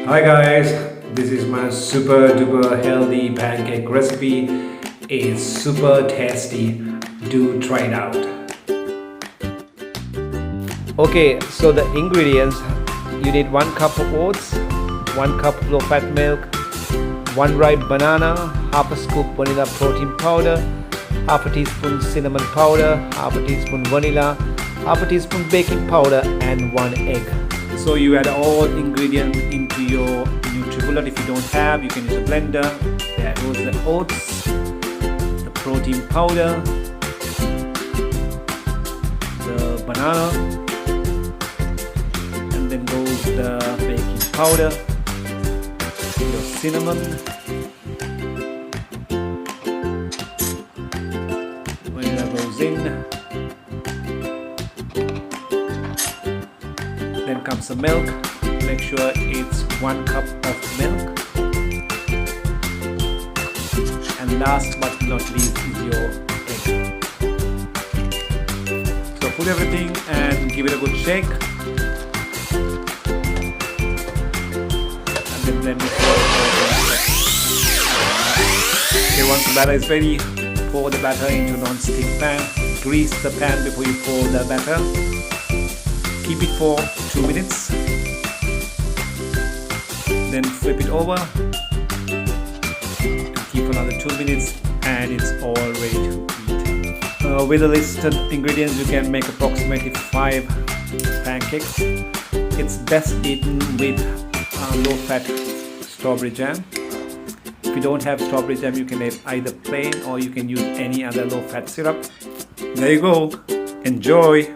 Hi guys, this is my super duper healthy pancake recipe. It's super tasty. Do try it out. Okay, so the ingredients: you need 1 cup of oats, 1 cup of low-fat milk, 1 ripe banana, half a scoop vanilla protein powder, half a teaspoon cinnamon powder, half a teaspoon vanilla, half a teaspoon baking powder, and 1 egg. So you add all ingredients into your NutriBullet. If you don't have, you can use a blender. There goes the oats, the protein powder, the banana, and then goes the baking powder, your cinnamon, vanilla goes in. Then comes the milk. Make sure it's 1 cup of milk. And last but not least is your egg. So put everything and give it a good shake. And then blend it. Okay, once the batter is ready, pour the batter into a non-stick pan. Grease the pan before you pour the batter. Keep it for 2 minutes, then flip it over, keep another 2 minutes, and it's all ready to eat. With the listed ingredients, you can make approximately 5 pancakes. It's best eaten with low-fat strawberry jam. If you don't have strawberry jam, you can have either plain or you can use any other low-fat syrup. There you go. Enjoy!